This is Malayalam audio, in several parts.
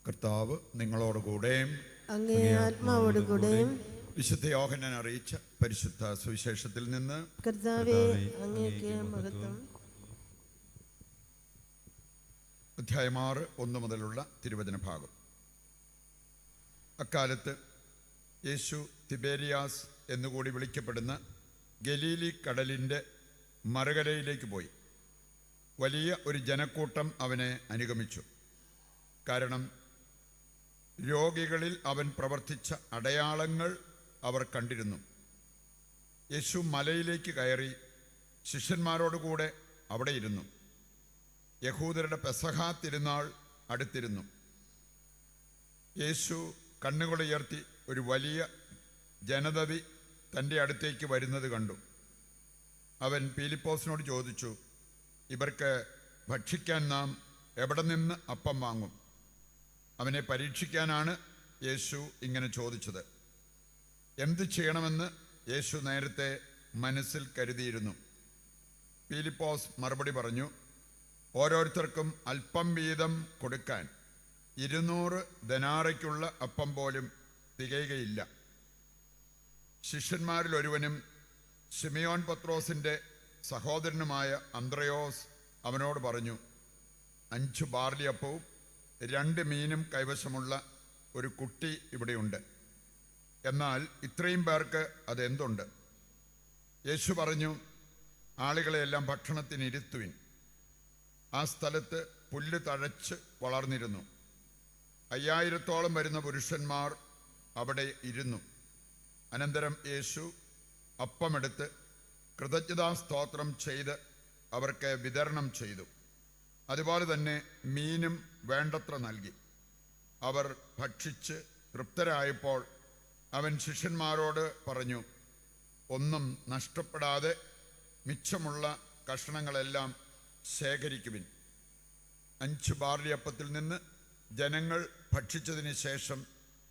കർത്താവ് നിങ്ങളോടുകൂടെ അങ്ങേ ആത്മാവോടുകൂടെയും വിശുദ്ധ യോഹന്നാൻ അറിയിച്ച പരിശുദ്ധ സുവിശേഷത്തിൽ നിന്ന് കർത്താവേ അങ്ങേക്ക് മഹത്വം. അധ്യായം 6 1 മുതലുള്ള തിരുവചന ഭാഗം. അക്കാലത്ത് യേശു തിബേരിയാസ് എന്നുകൂടി വിളിക്കപ്പെടുന്ന ഗലീലി കടലിൻ്റെ മറുകരയിലേക്ക് പോയി. വലിയ ഒരു ജനക്കൂട്ടം അവനെ അനുഗമിച്ചു. കാരണം രോഗികളിൽ അവൻ പ്രവർത്തിച്ച അടയാളങ്ങൾ അവർ കണ്ടിരുന്നു. യേശു മലയിലേക്ക് കയറി ശിഷ്യന്മാരോടുകൂടെ അവിടെ ഇരുന്നു. യഹൂദരുടെ പെസഹ തിരുനാൾ അടുത്തിരുന്നു. യേശു കണ്ണുകളുയർത്തി ഒരു വലിയ ജനതതി തൻ്റെ അടുത്തേക്ക് വരുന്നത് കണ്ടു. അവൻ പീലിപ്പോസിനോട് ചോദിച്ചു, ഇവർക്ക് ഭക്ഷിക്കാൻ നാം എവിടെ നിന്ന് അപ്പം വാങ്ങും? അവനെ പരീക്ഷിക്കാനാണ് യേശു ഇങ്ങനെ ചോദിച്ചത്. എന്ത് ചെയ്യണമെന്ന് യേശു നേരത്തെ മനസ്സിൽ കരുതിയിരുന്നു. പീലിപ്പോസ് മറുപടി പറഞ്ഞു, ഓരോരുത്തർക്കും അല്പം വീതം കൊടുക്കാൻ 200 ദനാറയ്ക്കുള്ള അപ്പം പോലും തികയുകയില്ല. ശിഷ്യന്മാരിൽ ഒരുവനും ശിമിയോൻ പത്രോസിൻ്റെ സഹോദരനുമായ അന്ത്രയോസ് അവനോട് പറഞ്ഞു, 5 ബാർലി അപ്പവും 2 മീനും കൈവശമുള്ള ഒരു കുട്ടി ഇവിടെയുണ്ട്. എന്നാൽ ഇത്രയും പേർക്ക് അതെന്തുണ്ട്? യേശു പറഞ്ഞു, ആളുകളെയെല്ലാം ഭക്ഷണത്തിനിരുത്തുവിൻ. ആ സ്ഥലത്ത് പുല്ല് തഴച്ച് വളർന്നിരുന്നു. 5000-ഓളം വരുന്ന പുരുഷന്മാർ അവിടെ ഇരുന്നു. അനന്തരം യേശു അപ്പമെടുത്ത് കൃതജ്ഞതാസ്തോത്രം ചെയ്ത് അവർക്ക് വിതരണം ചെയ്തു. അതുപോലെ തന്നെ മീനും വേണ്ടത്ര നൽകി. അവർ ഭക്ഷിച്ച് തൃപ്തരായപ്പോൾ അവൻ ശിഷ്യന്മാരോട് പറഞ്ഞു, ഒന്നും നഷ്ടപ്പെടാതെ മിച്ചമുള്ള കഷണങ്ങളെല്ലാം ശേഖരിക്കുവിൻ. 5 ബാർലി അപ്പത്തിൽ നിന്ന് ജനങ്ങൾ ഭക്ഷിച്ചതിന് ശേഷം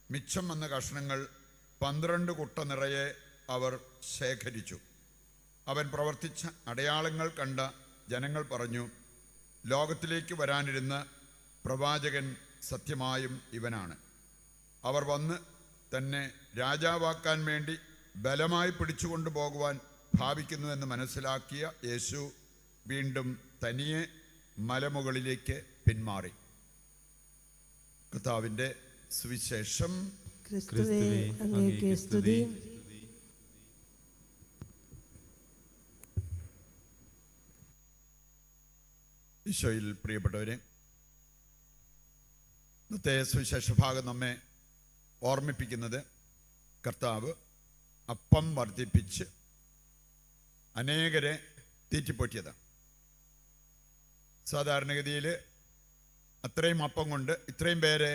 മിച്ചം വന്ന കഷണങ്ങൾ 12 കുട്ട നിറയെ അവർ ശേഖരിച്ചു. അവൻ പ്രവർത്തിച്ച അടയാളങ്ങൾ കണ്ട ജനങ്ങൾ പറഞ്ഞു, ലോകത്തിലേക്ക് വരാനിരുന്ന പ്രവാചകൻ സത്യമായും ഇവനാണ്. അവർ വന്ന് തന്നെ രാജാവാക്കാൻ വേണ്ടി ബലമായി പിടിച്ചുകൊണ്ടു പോകുവാൻ ഭാവിക്കുന്നുവെന്ന് മനസ്സിലാക്കിയ യേശു വീണ്ടും തനിയെ മലമുകളിലേക്ക് പിന്മാറി. കർത്താവിൻ്റെ സുവിശേഷം. ക്രിസ്തുവേ അങ്ങേക്ക് സ്തുതി. ഈശോയിൽ പ്രിയപ്പെട്ടവരെ, ഇന്നത്തെ സുവിശേഷ ഭാഗം നമ്മെ ഓർമ്മിപ്പിക്കുന്നത് കർത്താവ് അപ്പം വർദ്ധിപ്പിച്ച് അനേകരെ തീറ്റിപ്പോറ്റിയതാണ്. സാധാരണഗതിയിൽ അത്രയും അപ്പം കൊണ്ട് ഇത്രയും പേരെ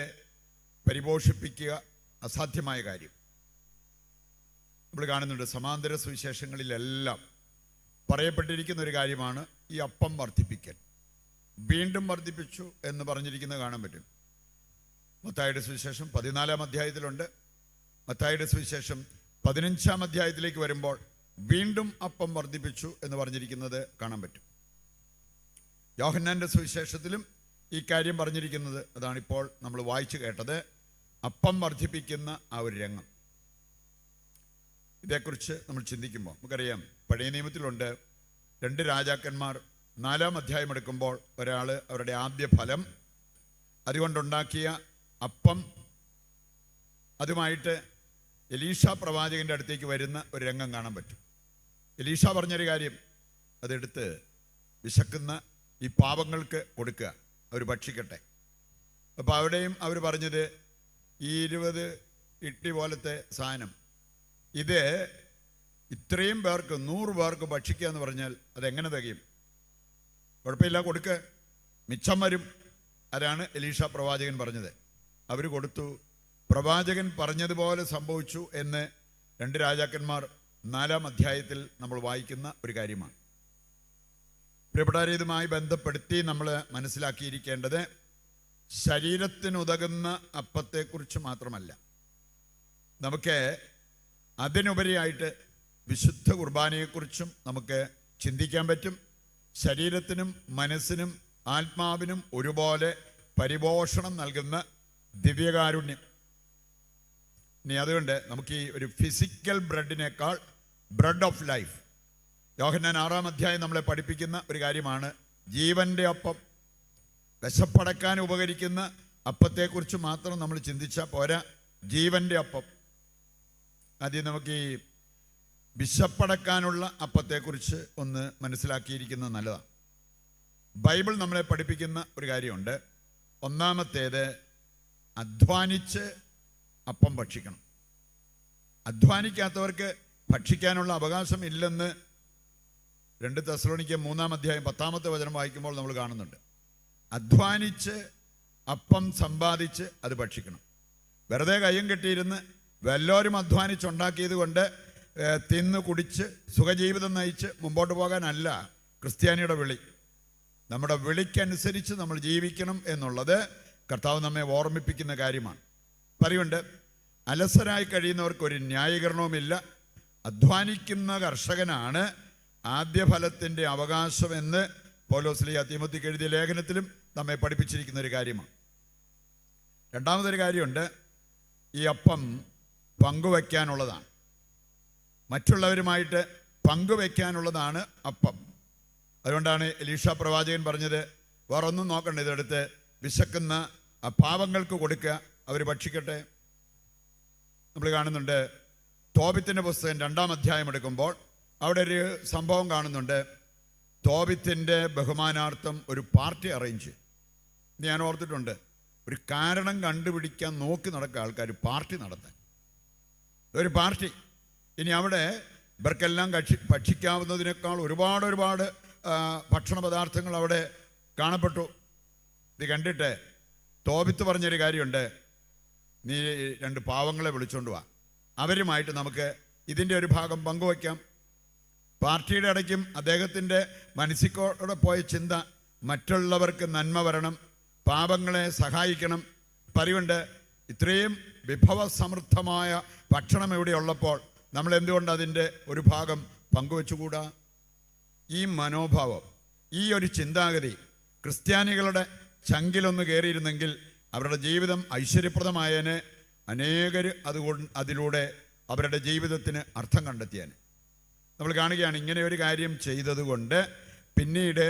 പരിപോഷിപ്പിക്കുക അസാധ്യമായ കാര്യം. നമ്മൾ കാണുന്നുണ്ട്, സമാന്തര സുവിശേഷങ്ങളിലെല്ലാം പറയപ്പെട്ടിരിക്കുന്ന ഒരു കാര്യമാണ് ഈ അപ്പം വർദ്ധിപ്പിക്കൽ. വീണ്ടും വർദ്ധിപ്പിച്ചു എന്ന് പറഞ്ഞിരിക്കുന്നത് കാണാൻ പറ്റും. മത്തായിയുടെ സുവിശേഷം 14-ാം അധ്യായത്തിലുണ്ട്. മത്തായിയുടെ സുവിശേഷം 15-ാം അധ്യായത്തിലേക്ക് വരുമ്പോൾ വീണ്ടും അപ്പം വർദ്ധിപ്പിച്ചു എന്ന് പറഞ്ഞിരിക്കുന്നത് കാണാൻ പറ്റും. യോഹന്നാൻ്റെ സുവിശേഷത്തിലും ഈ കാര്യം പറഞ്ഞിരിക്കുന്നത് അതാണിപ്പോൾ നമ്മൾ വായിച്ചു കേട്ടത്. അപ്പം വർദ്ധിപ്പിക്കുന്ന ആ ഒരു രംഗം. ഇതേക്കുറിച്ച് നമ്മൾ ചിന്തിക്കുമ്പോൾ നമുക്കറിയാം, പഴയ നിയമത്തിലുണ്ട് 2 രാജാക്കന്മാർ 4-ാം അധ്യായം എടുക്കുമ്പോൾ ഒരാൾ അവരുടെ ആദ്യ ഫലം അതുകൊണ്ടുണ്ടാക്കിയ അപ്പം അതുമായിട്ട് എലീഷ പ്രവാചകൻ്റെ അടുത്തേക്ക് വരുന്ന ഒരു രംഗം കാണാൻ പറ്റും. എലീഷ പറഞ്ഞൊരു കാര്യം, അതെടുത്ത് വിശക്കുന്ന ഈ പാവങ്ങൾക്ക് കൊടുക്കുക, അവർ ഭക്ഷിക്കട്ടെ. അപ്പോൾ അവിടെയും അവർ പറഞ്ഞത്, ഈ 20 ഇട്ടി പോലത്തെ സാധനം ഇത് ഇത്രയും പേർക്ക് 100 പേർക്ക് ഭക്ഷിക്കുക എന്ന് പറഞ്ഞാൽ അതെങ്ങനെ തികയും? കുഴപ്പമില്ല, കൊടുക്കുക, മിച്ചം വരും. അതാണ് എലീഷ പ്രവാചകൻ പറഞ്ഞത്. അവർ കൊടുത്തു. പ്രവാചകൻ പറഞ്ഞതുപോലെ സംഭവിച്ചു എന്ന് 2 രാജാക്കന്മാർ 4-ാം അധ്യായത്തിൽ നമ്മൾ വായിക്കുന്ന ഒരു കാര്യമാണ്. പ്രിയപ്പെട്ടവരെ, ഇതുമായി ബന്ധപ്പെടുത്തി നമ്മൾ മനസ്സിലാക്കിയിരിക്കേണ്ടത് ശരീരത്തിനുതകുന്ന അപ്പത്തെക്കുറിച്ച് മാത്രമല്ല, നമുക്ക് അതിനുപരിയായിട്ട് വിശുദ്ധ കുർബാനയെക്കുറിച്ചും നമുക്ക് ചിന്തിക്കാൻ പറ്റും. ശരീരത്തിനും മനസ്സിനും ആത്മാവിനും ഒരുപോലെ പരിപോഷണം നൽകുന്ന ദിവ്യകാരുണ്യം. ഇനി അതുകൊണ്ട് നമുക്ക് ഈ ഒരു ഫിസിക്കൽ ബ്രെഡിനേക്കാൾ ബ്രെഡ് ഓഫ് ലൈഫ്, യോഹന്നാൻ 6-ാം അധ്യായം നമ്മളെ പഠിപ്പിക്കുന്ന ഒരു കാര്യമാണ് ജീവന്റെ അപ്പം. വിശപ്പടക്കാൻ ഉപകരിക്കുന്ന അപ്പത്തെക്കുറിച്ച് മാത്രം നമ്മൾ ചിന്തിച്ചാൽ പോരാ, ജീവന്റെ അപ്പം. ആദ്യം നമുക്ക് ഈ വിശപ്പടക്കാനുള്ള അപ്പത്തെക്കുറിച്ച് ഒന്ന് മനസ്സിലാക്കിയിരിക്കുന്നത് നല്ലതാണ്. ബൈബിൾ നമ്മളെ പഠിപ്പിക്കുന്ന ഒരു കാര്യമുണ്ട്. ഒന്നാമത്തേത്, അധ്വാനിച്ച് അപ്പം ഭക്ഷിക്കണം. അധ്വാനിക്കാത്തവർക്ക് ഭക്ഷിക്കാനുള്ള അവകാശം ഇല്ലെന്ന് 2 തെസ്സലോനിക്കർ 3-ാം അധ്യായം 10-ാമത്തെ വചനം വായിക്കുമ്പോൾ നമ്മൾ കാണുന്നുണ്ട്. അധ്വാനിച്ച് അപ്പം സമ്പാദിച്ച് അത് ഭക്ഷിക്കണം. വെറുതെ കയ്യും കെട്ടിയിരുന്ന് വല്ലവരും അധ്വാനിച്ചുണ്ടാക്കിയത് കൊണ്ട് തിന്ന് കുടിച്ച് സുഖജീവിതം നയിച്ച് മുമ്പോട്ട് പോകാനല്ല ക്രിസ്ത്യാനിയുടെ വിളി. നമ്മുടെ വിളിക്കനുസരിച്ച് നമ്മൾ ജീവിക്കണം എന്നുള്ളത് കർത്താവ് നമ്മെ ഓർമ്മിപ്പിക്കുന്ന കാര്യമാണ്. പറയുന്നുണ്ട്, അലസരായി കഴിയുന്നവർക്ക് ഒരു ന്യായീകരണവുമില്ല, അധ്വാനിക്കുന്ന കർഷകനാണ് ആദ്യഫലത്തിൻ്റെ അവകാശമെന്ന് പൗലോസ് തീമോത്തിക്ക് എഴുതിയ ലേഖനത്തിലും നമ്മെ പഠിപ്പിച്ചിരിക്കുന്ന ഒരു കാര്യമാണ്. രണ്ടാമതൊരു കാര്യമുണ്ട്, ഈ അപ്പം പങ്കുവയ്ക്കാനുള്ളതാണ്. മറ്റുള്ളവരുമായിട്ട് പങ്കുവയ്ക്കാനുള്ളതാണ് അപ്പം. അതുകൊണ്ടാണ് എലീഷ പ്രവാചകൻ പറഞ്ഞത്, വേറൊന്നും നോക്കണ്ട, ഇതെടുത്ത് വിശക്കുന്ന ആ പാവങ്ങൾക്ക് കൊടുക്കുക, അവർ ഭക്ഷിക്കട്ടെ. നമ്മൾ കാണുന്നുണ്ട് തോബിത്തിൻ്റെ പുസ്തകം 2-ാം അധ്യായം എടുക്കുമ്പോൾ അവിടെ ഒരു സംഭവം കാണുന്നുണ്ട്. തോബിത്തിൻ്റെ ബഹുമാനാർത്ഥം ഒരു പാർട്ടി അറേഞ്ച് ചെയ്തു. ഞാൻ ഓർത്തിട്ടുണ്ട്, ഒരു കാരണം കണ്ടുപിടിക്കാൻ നോക്കി നടക്കുക ആൾക്കാർ പാർട്ടി നടത്താൻ, ഒരു പാർട്ടി. ഇനി അവിടെ ഇവർക്കെല്ലാം ഭക്ഷിക്കാവുന്നതിനേക്കാൾ ഒരുപാട് ഭക്ഷണ പദാർത്ഥങ്ങൾ അവിടെ കാണപ്പെട്ടു. ഇത് കണ്ടിട്ട് തോബിത്ത് പറഞ്ഞൊരു കാര്യമുണ്ട്, നീ 2 പാവങ്ങളെ വിളിച്ചോണ്ട് വാ, അവരുമായിട്ട് നമുക്ക് ഇതിൻ്റെ ഒരു ഭാഗം പങ്കുവയ്ക്കാം. പാർട്ടിയുടെ ഇടയ്ക്കും അദ്ദേഹത്തിൻ്റെ മനസ്സിക്കോടെ പോയ ചിന്ത, മറ്റുള്ളവർക്ക് നന്മ വരണം, പാവങ്ങളെ സഹായിക്കണം. പറയുണ്ട്, ഇത്രയും വിഭവസമൃദ്ധമായ ഭക്ഷണം ഇവിടെ ഉള്ളപ്പോൾ നമ്മൾ എന്തുകൊണ്ട് അതിൻ്റെ ഒരു ഭാഗം പങ്കുവെച്ചുകൂടാ? ഈ മനോഭാവം, ഈ ഒരു ചിന്താഗതി ക്രിസ്ത്യാനികളുടെ ചങ്കിലൊന്ന് കയറിയിരുന്നെങ്കിൽ അവരുടെ ജീവിതം ഐശ്വര്യപ്രദമായതിന്, അനേകർ അതിലൂടെ അവരുടെ ജീവിതത്തിന് അർത്ഥം കണ്ടെത്തിയേനെ. നമ്മൾ കാണുകയാണ്, ഇങ്ങനെ ഒരു കാര്യം ചെയ്തതുകൊണ്ട് പിന്നീട്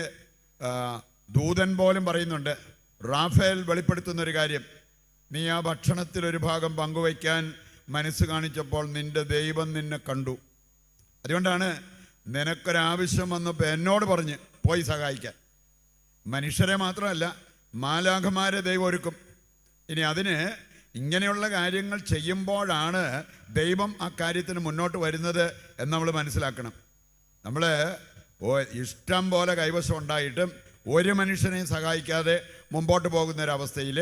ദൂതൻ പോലും പറയുന്നുണ്ട്, റാഫേൽ വെളിപ്പെടുത്തുന്നൊരു കാര്യം, നീ ആ ഭക്ഷണത്തിലൊരു ഭാഗം പങ്കുവയ്ക്കാൻ മനസ്സ് കാണിച്ചപ്പോൾ നിന്റെ ദൈവം നിന്നെ കണ്ടു. അതുകൊണ്ടാണ് നിനക്കൊരാവശ്യം വന്നപ്പോൾ എന്നോട് പറഞ്ഞ് പോയി സഹായിക്കാൻ. മനുഷ്യരെ മാത്രമല്ല, മാലാഖമാരെ ദൈവം ഒരുക്കും. ഇനി അതിന് ഇങ്ങനെയുള്ള കാര്യങ്ങൾ ചെയ്യുമ്പോഴാണ് ദൈവം ആ കാര്യത്തിന് മുന്നോട്ട് വരുന്നത് എന്ന് നമ്മൾ മനസ്സിലാക്കണം. നമ്മൾ ഇഷ്ടം പോലെ കൈവശം ഉണ്ടായിട്ടും ഒരു മനുഷ്യനെയും സഹായിക്കാതെ മുമ്പോട്ട് പോകുന്നൊരവസ്ഥയിൽ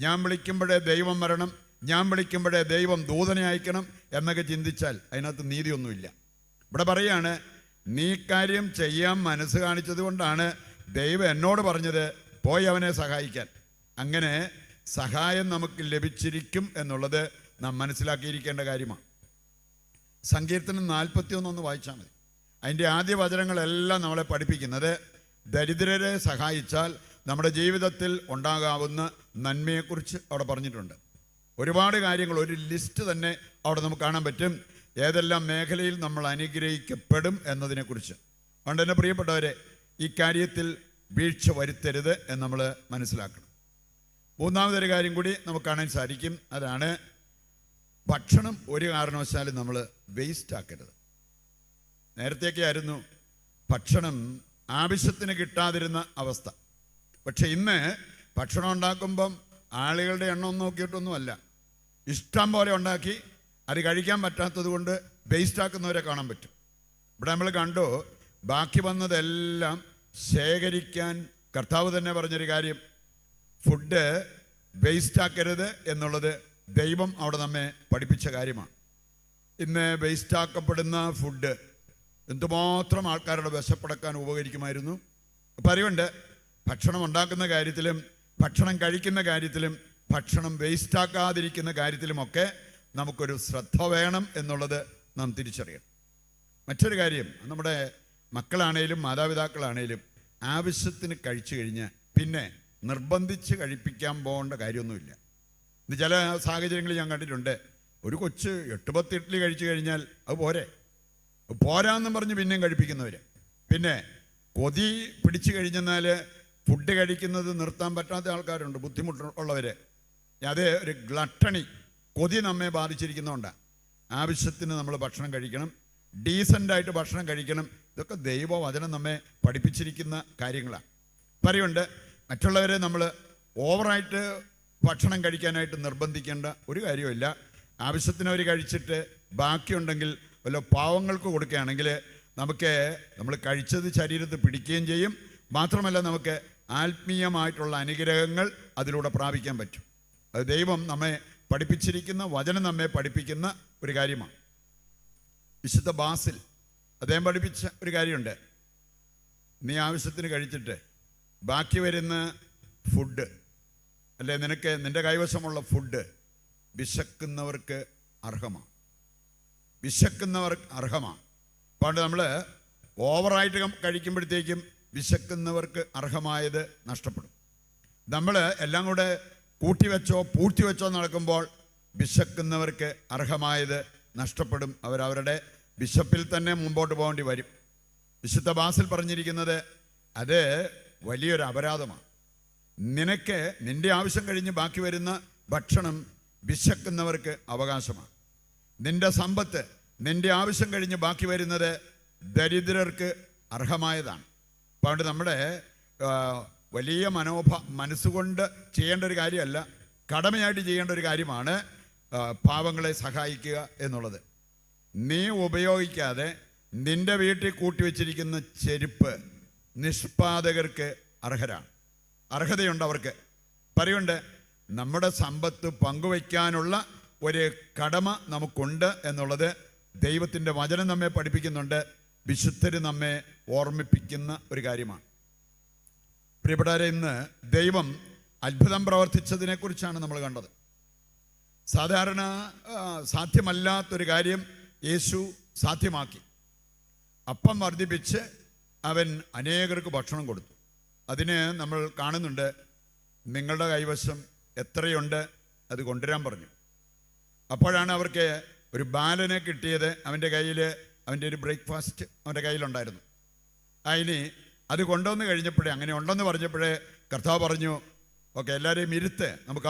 ഞാൻ വിളിക്കുമ്പോഴേ ദൈവം വരണം, ഞാൻ വിളിക്കുമ്പോഴേ ദൈവം ദൂതനെ അയക്കണം എന്നൊക്കെ ചിന്തിച്ചാൽ അതിനകത്ത് നീതിയൊന്നുമില്ല. ഇവിടെ പറയാണ്, നീ കാര്യം ചെയ്യാൻ മനസ്സ് കാണിച്ചത് കൊണ്ടാണ് ദൈവം എന്നോട് പറഞ്ഞത് പോയി അവനെ സഹായിക്കാൻ. അങ്ങനെ സഹായം നമുക്ക് ലഭിച്ചിരിക്കും എന്നുള്ളത് നാം മനസ്സിലാക്കിയിരിക്കേണ്ട കാര്യമാണ്. സങ്കീർത്തനം 41 വായിച്ചാൽ മതി. അതിൻ്റെ ആദ്യ വചനങ്ങളെല്ലാം നമ്മളെ പഠിപ്പിക്കുന്നത് ദരിദ്രരെ സഹായിച്ചാൽ നമ്മുടെ ജീവിതത്തിൽ ഉണ്ടാകാവുന്ന നന്മയെക്കുറിച്ച് അവിടെ പറഞ്ഞിട്ടുണ്ട്. ഒരുപാട് കാര്യങ്ങൾ, ഒരു ലിസ്റ്റ് തന്നെ അവിടെ നമുക്ക് കാണാൻ പറ്റും, ഏതെല്ലാം മേഖലയിൽ നമ്മൾ അനുഗ്രഹിക്കപ്പെടും എന്നതിനെക്കുറിച്ച്. അതുകൊണ്ട് തന്നെ പ്രിയപ്പെട്ടവരെ, ഈ കാര്യത്തിൽ വീഴ്ച വരുത്തരുത് എന്ന് നമ്മൾ മനസ്സിലാക്കണം. മൂന്നാമതൊരു കാര്യം കൂടി നമുക്ക് കാണാൻ സാധിക്കും, അതാണ് ഭക്ഷണം ഒരു കാരണവശാലും നമ്മൾ വേസ്റ്റ് ആക്കരുത്. നേരത്തെയൊക്കെ ആയിരുന്നു ഭക്ഷണം ആവശ്യത്തിന് കിട്ടാതിരുന്ന അവസ്ഥ. പക്ഷെ ഇന്ന് ഭക്ഷണം ഉണ്ടാക്കുമ്പം ആളുകളുടെ എണ്ണം നോക്കിയിട്ടൊന്നുമല്ല, ഇഷ്ടം പോലെ ഉണ്ടാക്കി അത് കഴിക്കാൻ പറ്റാത്തത് കൊണ്ട് വേസ്റ്റ് ആക്കുന്നവരെ കാണാൻ പറ്റും. ഇവിടെ നമ്മൾ കണ്ടു, ബാക്കി വന്നതെല്ലാം ശേഖരിക്കാൻ കർത്താവ് തന്നെ പറഞ്ഞൊരു കാര്യം, ഫുഡ് വേസ്റ്റ് ആക്കരുത് എന്നുള്ളത് ദൈവം അവിടെ നമ്മെ പഠിപ്പിച്ച കാര്യമാണ്. ഇന്ന് വേസ്റ്റ് ആക്കപ്പെടുന്ന ഫുഡ് എന്തുമാത്രം ആൾക്കാരുടെ വിശപ്പടക്കാൻ ഉപകരിക്കുമായിരുന്നു. അപ്പം അറിവുണ്ട്, ഭക്ഷണം ഉണ്ടാക്കുന്ന കാര്യത്തിലും ഭക്ഷണം കഴിക്കുന്ന കാര്യത്തിലും ഭക്ഷണം വേസ്റ്റാക്കാതിരിക്കുന്ന കാര്യത്തിലുമൊക്കെ നമുക്കൊരു ശ്രദ്ധ വേണം എന്നുള്ളത് നാം തിരിച്ചറിയണം. മറ്റൊരു കാര്യം, നമ്മുടെ മക്കളാണേലും മാതാപിതാക്കളാണേലും ആവശ്യത്തിന് കഴിച്ചു കഴിഞ്ഞാൽ പിന്നെ നിർബന്ധിച്ച് കഴിപ്പിക്കാൻ പോകേണ്ട കാര്യമൊന്നുമില്ല. ഇത് ചില സാഹചര്യങ്ങളിൽ ഞാൻ കണ്ടിട്ടുണ്ട്. ഒരു കൊച്ച് 8-10 ഇഡ്ഡലി കഴിച്ചു കഴിഞ്ഞാൽ അത് പോരാന്നും പറഞ്ഞ് പിന്നെയും കഴിപ്പിക്കുന്നവർ. പിന്നെ കൊതി പിടിച്ചു കഴിഞ്ഞെന്നാൽ ഫുഡ് കഴിക്കുന്നത് നിർത്താൻ പറ്റാത്ത ആൾക്കാരുണ്ട്, ബുദ്ധിമുട്ടുള്ളവർ. അത് ഒരു ഗ്ലട്ടണി, കൊതി നമ്മെ ബാധിച്ചിരിക്കുന്നതുകൊണ്ടാണ്. ആവശ്യത്തിന് നമ്മൾ ഭക്ഷണം കഴിക്കണം, ഡീസൻ്റായിട്ട് ഭക്ഷണം കഴിക്കണം. ഇതൊക്കെ ദൈവവചനം നമ്മെ പഠിപ്പിച്ചിരിക്കുന്ന കാര്യങ്ങളാണ്. പറയുണ്ട് മറ്റുള്ളവരെ നമ്മൾ ഓവറായിട്ട് ഭക്ഷണം കഴിക്കാനായിട്ട് നിർബന്ധിക്കേണ്ട ഒരു കാര്യമില്ല. ആവശ്യത്തിന് അവർ കഴിച്ചിട്ട് ബാക്കിയുണ്ടെങ്കിൽ വല്ല പാവങ്ങൾക്ക് കൊടുക്കുകയാണെങ്കിൽ നമ്മൾ കഴിച്ചത് ശരീരത്തിൽ പിടിക്കുകയും ചെയ്യും. മാത്രമല്ല നമുക്ക് ആത്മീയമായിട്ടുള്ള അനുഗ്രഹങ്ങൾ അതിലൂടെ പ്രാപിക്കാൻ പറ്റും. അത് ദൈവം നമ്മെ പഠിപ്പിച്ചിരിക്കുന്ന, വചനം നമ്മെ പഠിപ്പിക്കുന്ന ഒരു കാര്യമാണ്. വിശുദ്ധ ബാസിൽ അദ്ദേഹം പഠിപ്പിച്ച ഒരു കാര്യമുണ്ട്. നീ ആവശ്യത്തിന് കഴിച്ചിട്ട് ബാക്കി വരുന്ന ഫുഡ്, അല്ലെ നിന്റെ കൈവശമുള്ള ഫുഡ് വിശക്കുന്നവർക്ക് അർഹമാണ്. അതുകൊണ്ട് നമ്മൾ ഓവറായിട്ട് കഴിക്കുമ്പോഴത്തേക്കും വിശക്കുന്നവർക്ക് അർഹമായത് നഷ്ടപ്പെടും. നമ്മൾ എല്ലാം കൂടെ പൂഴ്ത്തിവെച്ചോ നടക്കുമ്പോൾ വിശക്കുന്നവർക്ക് അർഹമായത് നഷ്ടപ്പെടും. അവരവരുടെ വിശപ്പിൽ തന്നെ മുമ്പോട്ട് പോകേണ്ടി വരും. വിശുദ്ധ ബാസിൽ പറഞ്ഞിരിക്കുന്നത് അത് വലിയൊരു അപരാധമാണ്. നിന്റെ ആവശ്യം കഴിഞ്ഞ് ബാക്കി വരുന്ന ഭക്ഷണം വിശക്കുന്നവർക്ക് അവകാശമാണ്. നിന്റെ സമ്പത്ത് നിന്റെ ആവശ്യം കഴിഞ്ഞ് ബാക്കി വരുന്നത് ദരിദ്രർക്ക് അർഹമായതാണ്. അതുകൊണ്ട് നമ്മുടെ വലിയ മനസ്സുകൊണ്ട് ചെയ്യേണ്ട ഒരു കാര്യമല്ല, കടമയായിട്ട് ചെയ്യേണ്ട ഒരു കാര്യമാണ് പാവങ്ങളെ സഹായിക്കുക എന്നുള്ളത്. നീ ഉപയോഗിക്കാതെ നിന്റെ വീട്ടിൽ കൂട്ടിവെച്ചിരിക്കുന്ന ചെരുപ്പ് നിഷ്പാദകർക്ക് അർഹതയുണ്ട്. അവർക്ക് പറയുണ്ട് നമ്മുടെ സമ്പത്ത് പങ്കുവയ്ക്കാനുള്ള ഒരു കടമ നമുക്കുണ്ട് എന്നുള്ളത് ദൈവത്തിൻ്റെ വചനം നമ്മെ പഠിപ്പിക്കുന്നുണ്ട്. വിശുദ്ധർ നമ്മെ ഓർമ്മിപ്പിക്കുന്ന ഒരു കാര്യമാണ്. പ്രിയപ്പെട്ടവരെ, ഇന്ന് ദൈവം അത്ഭുതം പ്രവർത്തിച്ചതിനെക്കുറിച്ചാണ് നമ്മൾ കണ്ടത്. സാധാരണ സാധ്യമല്ലാത്തൊരു കാര്യം യേശു സാധ്യമാക്കി. അപ്പം വർദ്ധിപ്പിച്ച് അവൻ അനേകർക്ക് ഭക്ഷണം കൊടുത്തു. അതിന് നമ്മൾ കാണുന്നുണ്ട്, നിങ്ങളുടെ കൈവശം എത്രയുണ്ട് അത് കൊണ്ടുവരാൻ പറഞ്ഞു. അപ്പോഴാണ് അവർക്ക് ഒരു ബാലനെ കിട്ടിയത്. അവൻ്റെ ഒരു ബ്രേക്ക്ഫാസ്റ്റ് അവൻ്റെ കയ്യിലുണ്ടായിരുന്നു. അതിന് അത് കൊണ്ടുവന്ന് കഴിഞ്ഞപ്പോഴേ, അങ്ങനെ ഉണ്ടെന്ന് പറഞ്ഞപ്പോഴേ കർത്താവ് പറഞ്ഞു, ഓക്കെ, എല്ലാവരെയും ഇരുത്ത്, നമുക്ക്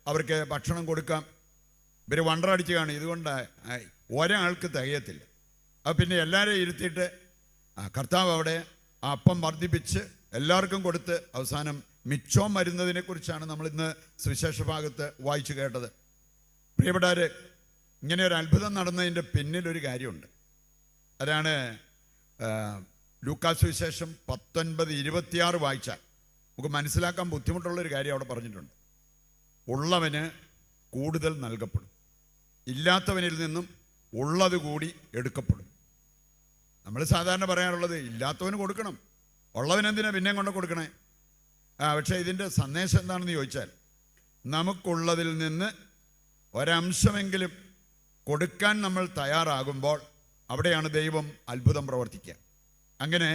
അവർക്ക് ഭക്ഷണം കൊടുക്കാം. ഇവർ വണ്ടറടിച്ച് കാണും, ഇതുകൊണ്ട് ഒരാൾക്ക് തികയത്തില്ല. അപ്പോൾ പിന്നെ എല്ലാവരെയും ഇരുത്തിയിട്ട് കർത്താവ് അവിടെ ആ അപ്പം വർദ്ധിപ്പിച്ച് എല്ലാവർക്കും കൊടുത്ത് അവസാനം മിച്ചം വരുന്നതിനെക്കുറിച്ചാണ് നമ്മൾ ഇന്ന് സുവിശേഷ ഭാഗത്ത് വായിച്ചു കേട്ടത്. പ്രിയപ്പെട്ടവരെ, ഇങ്ങനെ ഒരു അത്ഭുതം നടന്നതിൻ്റെ പിന്നിലൊരു കാര്യമുണ്ട്. അതാണ് ലൂക്കാസ് സുവിശേഷം 19:26 വായിച്ചാൽ നമുക്ക് മനസ്സിലാക്കാൻ ബുദ്ധിമുട്ടുള്ളൊരു കാര്യം അവിടെ പറഞ്ഞിട്ടുണ്ട്. ഉള്ളവന് കൂടുതൽ നൽകപ്പെടും, ഇല്ലാത്തവനിൽ നിന്നും ഉള്ളത് കൂടി എടുക്കപ്പെടും. നമ്മൾ സാധാരണ പറയാറുള്ളത് ഇല്ലാത്തവന് കൊടുക്കണം, ഉള്ളവനെന്തിനാ പിന്നെ കൊണ്ട് കൊടുക്കണേ. പക്ഷേ ഇതിൻ്റെ സന്ദേശം എന്താണെന്ന് ചോദിച്ചാൽ, നമുക്കുള്ളതിൽ നിന്ന് ഒരംശമെങ്കിലും കൊടുക്കാൻ നമ്മൾ തയ്യാറാകുമ്പോൾ അവിടെയാണ് ദൈവം അത്ഭുതം പ്രവർത്തിക്കുക. അങ്ങനെ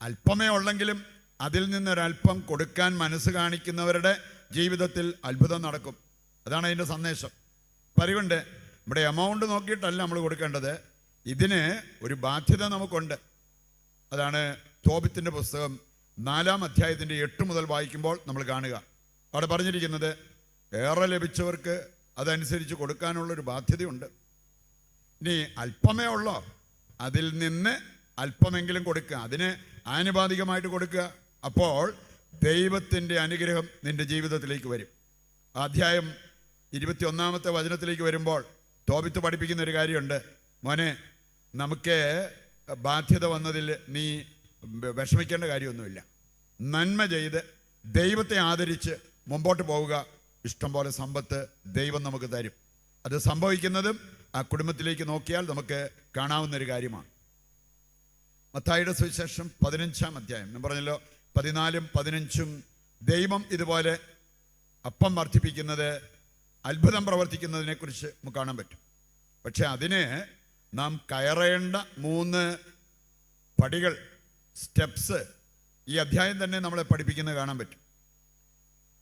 അല്പമേ ഉള്ളെങ്കിലും അതിൽ നിന്നൊരല്പം കൊടുക്കാൻ മനസ്സ് കാണിക്കുന്നവരുടെ ജീവിതത്തിൽ അത്ഭുതം നടക്കും. അതാണ് അതിൻ്റെ സന്ദേശം. പറയുകൊണ്ട് ഇവിടെ എമൗണ്ട് നോക്കിയിട്ടല്ല നമ്മൾ കൊടുക്കേണ്ടത്, ഇതിന് ഒരു ബാധ്യത നമുക്കുണ്ട്. അതാണ് തോബിത്തിൻ്റെ പുസ്തകം 4-ാം അധ്യായത്തിൻ്റെ 8 മുതൽ വായിക്കുമ്പോൾ നമ്മൾ കാണുക. അവിടെ പറഞ്ഞിരിക്കുന്നത്, ഏറെ ലഭിച്ചവർക്ക് അതനുസരിച്ച് കൊടുക്കാനുള്ളൊരു ബാധ്യതയുണ്ട്. ഇനി അല്പമേ ഉള്ളോ, അതിൽ നിന്ന് അല്പമെങ്കിലും കൊടുക്കുക, അതിന് ആനുപാതികമായിട്ട് കൊടുക്കുക. അപ്പോൾ ദൈവത്തിൻ്റെ അനുഗ്രഹം നിന്റെ ജീവിതത്തിലേക്ക് വരും. അധ്യായം 21-ാമത്തെ വചനത്തിലേക്ക് വരുമ്പോൾ തോബിത്ത് പഠിപ്പിക്കുന്ന ഒരു കാര്യമുണ്ട്. മോനെ, നമുക്ക് ബാധ്യത വന്നതിൽ നീ വിഷമിക്കേണ്ട കാര്യമൊന്നുമില്ല. നന്മ ചെയ്ത് ദൈവത്തെ ആദരിച്ച് മുമ്പോട്ട് പോവുക. ഇഷ്ടം പോലെ സമ്പത്ത് ദൈവം നമുക്ക് തരും. അത് സംഭവിക്കുന്നതും ആ കുടുംബത്തിലേക്ക് നോക്കിയാൽ നമുക്ക് കാണാവുന്നൊരു കാര്യമാണ്. മത്തായിയുടെ സുവിശേഷം 15-ാം അധ്യായം ഞാൻ പറഞ്ഞല്ലോ, 14-ഉം 15-ഉം ദൈവം ഇതുപോലെ അപ്പം വർദ്ധിപ്പിക്കുന്നത്, അത്ഭുതം പ്രവർത്തിക്കുന്നതിനെക്കുറിച്ച് നമുക്ക് കാണാൻ പറ്റും. പക്ഷെ അതിന് നാം കയറേണ്ട 3 പടികൾ, സ്റ്റെപ്സ് ഈ അധ്യായം തന്നെ നമ്മളെ പഠിപ്പിക്കുന്നത് കാണാൻ പറ്റും.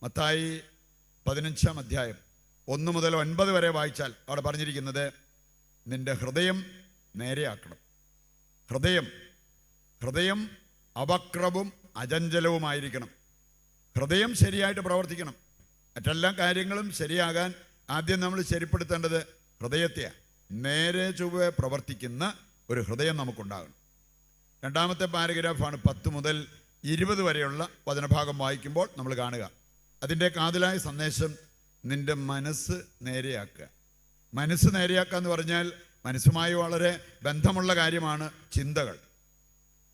മത്തായി 15-ാം അധ്യായം 1 മുതൽ 9 വരെ വായിച്ചാൽ അവിടെ പറഞ്ഞിരിക്കുന്നത് നിന്റെ ഹൃദയം നേരെയാക്കണം. ഹൃദയം അവക്രവും അചഞ്ചലവുമായിരിക്കണം. ഹൃദയം ശരിയായിട്ട് പ്രവർത്തിക്കണം. മറ്റെല്ലാ കാര്യങ്ങളും ശരിയാകാൻ ആദ്യം നമ്മൾ ശരിപ്പെടുത്തേണ്ടത് ഹൃദയത്തെയാണ്. നേരെ ചൊവ്വെ പ്രവർത്തിക്കുന്ന ഒരു ഹൃദയം നമുക്കുണ്ടാകണം. രണ്ടാമത്തെ പാരഗ്രാഫാണ് 10 മുതൽ 20 വരെയുള്ള വചനഭാഗം വായിക്കുമ്പോൾ നമ്മൾ കാണുക. അതിൻ്റെ കാതലായ സന്ദേശം നിന്റെ മനസ്സ് നേരെയാക്കുക. മനസ്സ് നേരെയാക്കുക എന്ന് പറഞ്ഞാൽ മനസ്സുമായി വളരെ ബന്ധമുള്ള കാര്യമാണ് ചിന്തകൾ.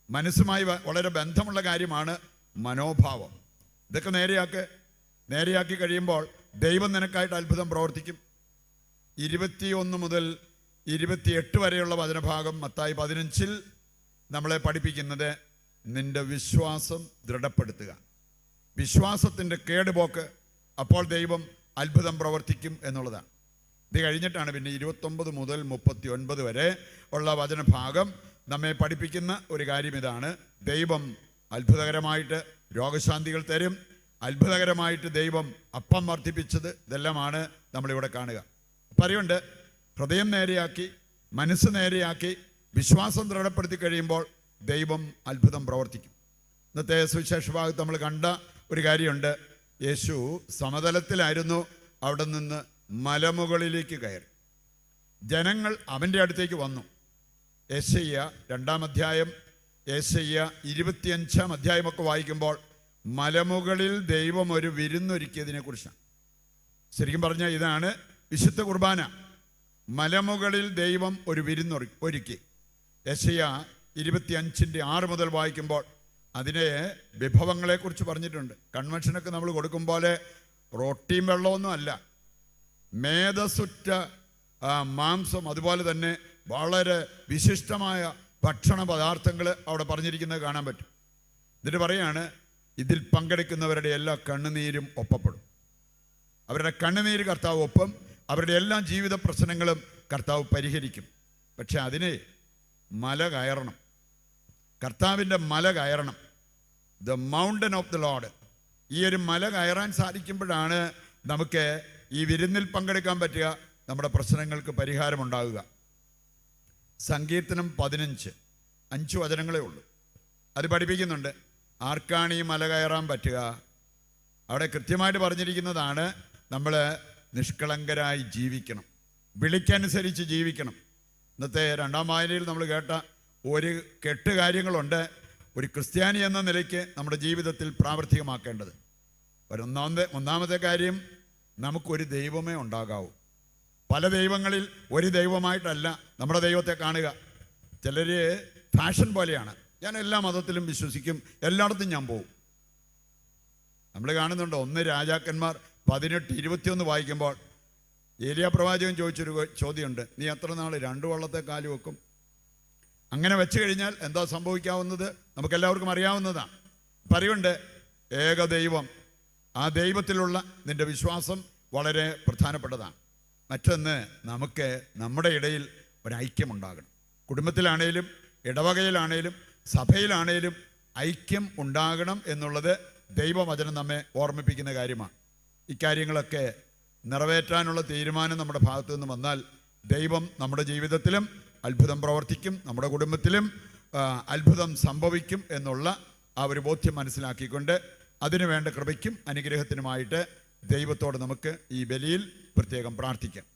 മനസ്സുമായി വളരെ ബന്ധമുള്ള കാര്യമാണ് മനോഭാവം. ഇതൊക്കെ നേരെയാക്കി കഴിയുമ്പോൾ ദൈവം നിനക്കായിട്ട് അത്ഭുതം പ്രവർത്തിക്കും. 21 മുതൽ 28 വരെയുള്ള വചനഭാഗം മത്തായി 15 നമ്മളെ പഠിപ്പിക്കുന്നത് നിന്റെ വിശ്വാസം ദൃഢപ്പെടുത്തുക. വിശ്വാസത്തിൻ്റെ കേടുപോക്ക്, അപ്പോൾ ദൈവം അത്ഭുതം പ്രവർത്തിക്കും എന്നുള്ളതാണ്. ഇത് കഴിഞ്ഞിട്ടാണ് പിന്നെ 29 മുതൽ 39 വരെ ഉള്ള വചനഭാഗം നമ്മെ പഠിപ്പിക്കുന്ന ഒരു കാര്യം ഇതാണ്. ദൈവം അത്ഭുതകരമായിട്ട് രോഗശാന്തികൾ തരും. അത്ഭുതകരമായിട്ട് ദൈവം അപ്പം വർദ്ധിപ്പിച്ചത്, ഇതെല്ലാമാണ് നമ്മളിവിടെ കാണുക. പറയുണ്ട് ഹൃദയം നേരെയാക്കി, മനസ്സ് നേരെയാക്കി, വിശ്വാസം ദൃഢപ്പെടുത്തി കഴിയുമ്പോൾ ദൈവം അത്ഭുതം പ്രവർത്തിക്കും. ഇന്നത്തെ സുവിശേഷ ഭാഗത്ത് നമ്മൾ കണ്ട ഒരു കാര്യമുണ്ട്. യേശു സമതലത്തിലായിരുന്നു, അവിടെ നിന്ന് മലമുകളിലേക്ക് കയറി. ജനങ്ങൾ അവൻ്റെ അടുത്തേക്ക് വന്നു. യെശയ്യ 2-ാം അധ്യായം, യെശയ്യ 25-ാം അധ്യായമൊക്കെ വായിക്കുമ്പോൾ മലമുകളിൽ ദൈവം ഒരു വിരുന്നൊരുക്കിയതിനെ കുറിച്ചാണ്. ശരിക്കും പറഞ്ഞാൽ ഇതാണ് വിശുദ്ധ കുർബാന. മലമുകളിൽ ദൈവം ഒരു വിരുന്നൊരുക്കി. യെശയ്യ 25:6 മുതൽ വായിക്കുമ്പോൾ അതിനെ വിഭവങ്ങളെക്കുറിച്ച് പറഞ്ഞിട്ടുണ്ട്. കൺവെൻഷനൊക്കെ നമ്മൾ കൊടുക്കും പോലെ റൊട്ടിയും വെള്ളമൊന്നും അല്ല, മേധസ്സുറ്റ മാംസം, അതുപോലെ തന്നെ വളരെ വിശിഷ്ടമായ ഭക്ഷണ പദാർത്ഥങ്ങൾ അവിടെ പറഞ്ഞിരിക്കുന്നത് കാണാൻ പറ്റും. എന്നിട്ട് പറയാണ്, ഇതിൽ പങ്കെടുക്കുന്നവരുടെ എല്ലാ കണ്ണുനീരും ഒപ്പപ്പെടും. അവരുടെ കണ്ണുനീര് കർത്താവ് ഒപ്പം, അവരുടെ എല്ലാ ജീവിത പ്രശ്നങ്ങളും കർത്താവ് പരിഹരിക്കും. പക്ഷെ അതിന് മല കയറണം, കർത്താവിൻ്റെ മല കയറണം. The mountain of the Lord. ഈ ഒരു മല കയറാൻ സാധിക്കുമ്പോഴാണ് നമുക്ക് ഈ വിരുന്നിൽ പങ്കെടുക്കാൻ പറ്റുക, നമ്മുടെ പ്രശ്നങ്ങൾക്ക് പരിഹാരമുണ്ടാകുക. സങ്കീർത്തനം 15 വചനങ്ങളേ ഉള്ളൂ. അത് പഠിപ്പിക്കുന്നുണ്ട് ആർക്കാണ് ഈ മല കയറാൻ പറ്റുക. അവിടെ കൃത്യമായിട്ട് പറഞ്ഞിരിക്കുന്നതാണ്, നമ്മൾ നിഷ്കളങ്കരായി ജീവിക്കണം, വിളിക്കനുസരിച്ച് ജീവിക്കണം. ഇന്നത്തെ 2-ാം വായനയിൽ നമ്മൾ കേട്ട ഒരു കെട്ട് കാര്യങ്ങളുണ്ട് ഒരു ക്രിസ്ത്യാനി എന്ന നിലയ്ക്ക് നമ്മുടെ ജീവിതത്തിൽ പ്രാവർത്തികമാക്കേണ്ടത്. ഒന്നാമത്തെ കാര്യം, നമുക്കൊരു ദൈവമേ ഉണ്ടാകാവൂ. പല ദൈവങ്ങളിൽ ഒരു ദൈവമായിട്ടല്ല നമ്മുടെ ദൈവത്തെ കാണുക. ചിലർ ഫാഷൻ പോലെയാണ്, ഞാൻ എല്ലാ മതത്തിലും വിശ്വസിക്കും, എല്ലായിടത്തും ഞാൻ പോകും. നമ്മൾ കാണുന്നുണ്ട് 1 രാജാക്കന്മാർ 18:21 വായിക്കുമ്പോൾ ഏലിയാ പ്രവാചകൻ ചോദിച്ചൊരു ചോദ്യമുണ്ട്, നീ എത്ര നാൾ 2 വള്ളത്തെ കാല് വെക്കും? അങ്ങനെ വെച്ച് കഴിഞ്ഞാൽ എന്താ സംഭവിക്കാവുന്നത് നമുക്കെല്ലാവർക്കും അറിയാവുന്നതാണ്. പറയുണ്ട് ഏകദൈവം, ആ ദൈവത്തിലുള്ള നിൻ്റെ വിശ്വാസം വളരെ പ്രധാനപ്പെട്ടതാണ്. മറ്റൊന്ന്, നമുക്ക് നമ്മുടെ ഇടയിൽ ഒരൈക്യമുണ്ടാകണം. കുടുംബത്തിലാണേലും ഇടവകയിലാണേലും സഭയിലാണേലും ഐക്യം ഉണ്ടാകണം എന്നുള്ളത് ദൈവവചനം നമ്മെ ഓർമ്മിപ്പിക്കുന്ന കാര്യമാണ്. ഇക്കാര്യങ്ങളൊക്കെ നിറവേറ്റാനുള്ള തീരുമാനം നമ്മുടെ ഭാഗത്തു നിന്ന് വന്നാൽ ദൈവം നമ്മുടെ ജീവിതത്തിലും അത്ഭുതം പ്രവർത്തിക്കും, നമ്മുടെ കുടുംബത്തിലും അത്ഭുതം സംഭവിക്കും എന്നുള്ള ആ ഒരു ബോധ്യം മനസ്സിലാക്കിക്കൊണ്ട് അതിനു വേണ്ട കൃപയ്ക്കും അനുഗ്രഹത്തിനുമായിട്ട് ദൈവത്തോട് നമുക്ക് ഈ ബലിയിൽ പ്രത്യേകം പ്രാർത്ഥിക്കാം.